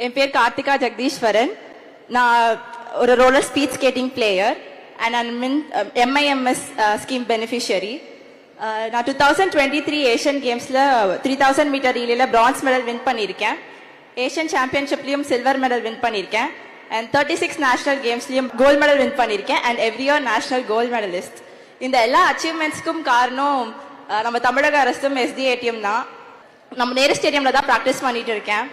என் பேர் கார்த்திகா ஜெகதீஸ்வரன். நான் ஒரு roller speed skating player and MIMS scheme beneficiary. நான் 2023 ஏஷியன் கேம்ஸில் 3000 மீட்டர் ரீலில் பிரான்ஸ் மெடல் வின் பண்ணியிருக்கேன். ஏஷியன் சாம்பியன்ஷிப்லேயும் சில்வர் மெடல் வின் பண்ணியிருக்கேன். அண்ட் 36 நேஷனல் கேம்ஸ்லேயும் கோல்டு மெடல் வின் பண்ணியிருக்கேன். And every year national gold medalist. இந்த எல்லா அச்சீவ்மெண்ட்ஸ்க்கும் காரணம் நம்ம தமிழக அரசும் SDATM தான். நம்ம நேரு ஸ்டேடியமில் தான் ப்ராக்டிஸ் பண்ணிட்டு இருக்கேன்.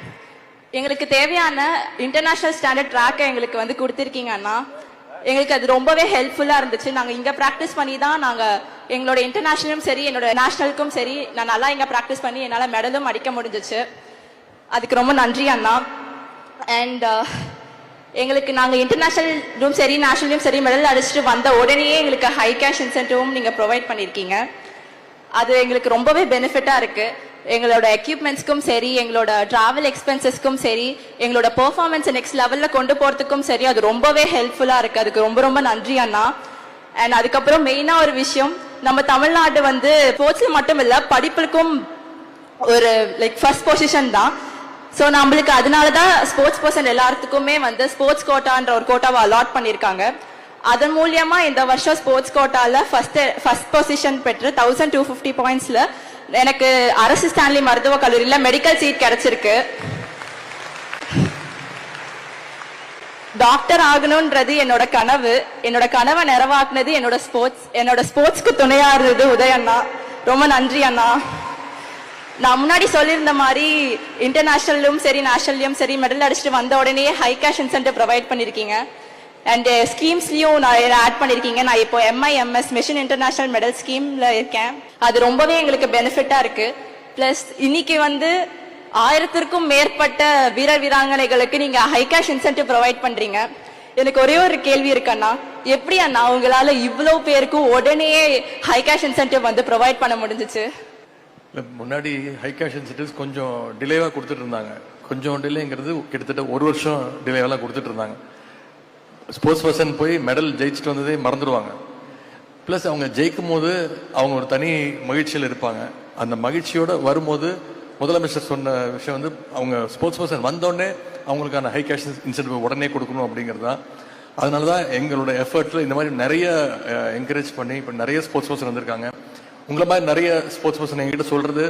எங்களுக்கு தேவையான இன்டர்நேஷ்னல் ஸ்டாண்டர்ட் ட்ராக்கை எங்களுக்கு வந்து கொடுத்துருக்கீங்கன்னா எங்களுக்கு அது ரொம்பவே ஹெல்ப்ஃபுல்லாக இருந்துச்சு. நாங்கள் இங்கே ப்ராக்டிஸ் பண்ணி தான் நாங்கள் எங்களோட இன்டர்நேஷ்னலும் சரி என்னோட நேஷ்னலுக்கும் சரி நான் நல்லா இங்கே ப்ராக்டிஸ் பண்ணி என்னால் மெடலும் அடிக்க முடிஞ்சிச்சு. அதுக்கு ரொம்ப நன்றி அண்ணா. அண்ட் எங்களுக்கு நாங்கள் இன்டர்நேஷ்னலும் சரி நேஷ்னலும் சரி மெடல் அடிச்சுட்டு வந்த உடனேயே எங்களுக்கு ஹை கேஷ் இன்சென்டிவும் நீங்கள் ப்ரொவைட் பண்ணியிருக்கீங்க. அது எங்களுக்கு ரொம்பவே பெனிஃபிட்டாக இருக்குது. எங்களோட எக்யூப்மெண்ட்ஸ்க்கும் சரி எங்களோட ட்ராவல் எக்ஸ்பென்சஸ்க்கும் சரி எங்களோட பெர்ஃபார்மன்ஸ் நெக்ஸ்ட் லெவலில் கொண்டு போகிறதுக்கும் சரி அது ரொம்பவே ஹெல்ப்ஃபுல்லாக இருக்குது. அதுக்கு ரொம்ப ரொம்ப நன்றி அண்ணா. அண்ட் அதுக்கப்புறம் மெயினாக ஒரு விஷயம், நம்ம தமிழ்நாடு வந்து ஸ்போர்ட்ஸில் மட்டும் இல்லை படிப்புக்கும் ஒரு ஃபர்ஸ்ட் பொசிஷன் தான். ஸோ நம்மளுக்கு அதனால தான் ஸ்போர்ட்ஸ் பர்சன் எல்லாத்துக்குமே வந்து ஸ்போர்ட்ஸ் கோட்டான்ற ஒரு கோட்டாவை அலாட் பண்ணியிருக்காங்க. அதன் மூலியமா இந்த வருஷம் ஸ்போர்ட்ஸ் கோட்டாவில் ஃபர்ஸ்ட் பொசிஷன் பெற்று 1250 பாயிண்ட்ஸில் எனக்கு அரசு ஸ்டான்லி மருத்துவக் கல்லூரியில் மெடிக்கல் சீட் கிடைச்சிருக்கு. டாக்டர் ஆகணும்ன்றது என்னோட கனவு. என்னோட கனவை நிறைவாக்குனது என்னோட ஸ்போர்ட்ஸ்க்கு துணையா இருந்தது உதயண்ணா. ரொம்ப நன்றி அண்ணா. நான் முன்னாடி சொல்லியிருந்த மாதிரி இன்டர்நேஷனலும் சரி நேஷனல்லையும் சரி மெடல் அடிச்சுட்டு வந்த உடனே ஹை கேஷ் இன்சென்டிவ் ப்ரொவைட் பண்ணியிருக்கீங்க. அண்ட் ஸ்கீம்ஸ்லையும் நான் ஆட் பண்ணியிருக்கீங்க. நான் இப்போ MIMS மிஷன் இன்டர்நேஷனல் மெடல் ஸ்கீமில் இருக்கேன். அது ரொம்பவே எங்களுக்கு பெனிஃபிட்டாக இருக்குது. ப்ளஸ் இன்னைக்கு வந்து 1000க்கும் மேற்பட்ட வீரர் வீராங்கனைகளுக்கு நீங்கள் ஹை கேஷ் இன்சென்டிவ் ப்ரொவைட் பண்ணுறீங்க. எனக்கு ஒரே ஒரு கேள்வி இருக்குண்ணா, எப்படி அண்ணா உங்களால் இவ்வளோ பேருக்கும் உடனே ஹை கேஷ் இன்சென்டிவ் வந்து ப்ரொவைட் பண்ண முடிஞ்சிச்சு? முன்னாடி ஹை கேஷ் இன்சென்டிவ்ஸ் கொஞ்சம் டிலேவாக கொடுத்துட்டு இருந்தாங்க. கொஞ்சம் டிலேங்கிறது கிட்டத்தட்ட ஒரு வருஷம் டிலேவெல்லாம் கொடுத்துட்டு இருந்தாங்க. ஸ்போர்ட்ஸ் பர்சன் போய் மெடல் ஜெயிச்சுட்டு வந்ததே மறந்துடுவாங்க. ப்ளஸ் அவங்க ஜெயிக்கும் போது அவங்க ஒரு தனி மகிழ்ச்சியில் இருப்பாங்க. அந்த மகிழ்ச்சியோடு வரும்போது முதலமைச்சர் சொன்ன விஷயம் வந்து அவங்க ஸ்போர்ட்ஸ் பர்சன் வந்தோடனே அவங்களுக்கான ஹை கேஷ் இன்சென்டிவ் உடனே கொடுக்கணும் அப்படிங்கிறது தான். அதனால தான் எங்களோட எஃபர்ட்டில் இந்த மாதிரி நிறைய என்கரேஜ் பண்ணி இப்போ நிறைய ஸ்போர்ட்ஸ் பர்சன் வந்திருக்காங்க. உங்களை மாதிரி நிறைய ஸ்போர்ட்ஸ் பர்சன் எங்கிட்ட சொல்கிறது,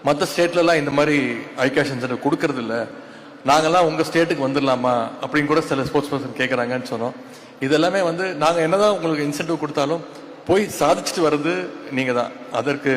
மற்ற ஸ்டேட்லலாம் இந்த மாதிரி ஹை கேஷ் இன்சென்டிவ் கொடுக்கறது இல்லை, நாங்கள்லாம் உங்கள் ஸ்டேட்டுக்கு வந்துடலாமா அப்படின்னு கூட சில ஸ்போர்ட்ஸ் பர்சன் கேட்குறாங்கன்னு சொன்னோம். இதெல்லாமே வந்து நாங்கள் என்னதான் உங்களுக்கு இன்சென்டிவ் கொடுத்தாலும் போய் சாதிச்சுட்டு வர்றது நீங்கள் தான். அதற்கு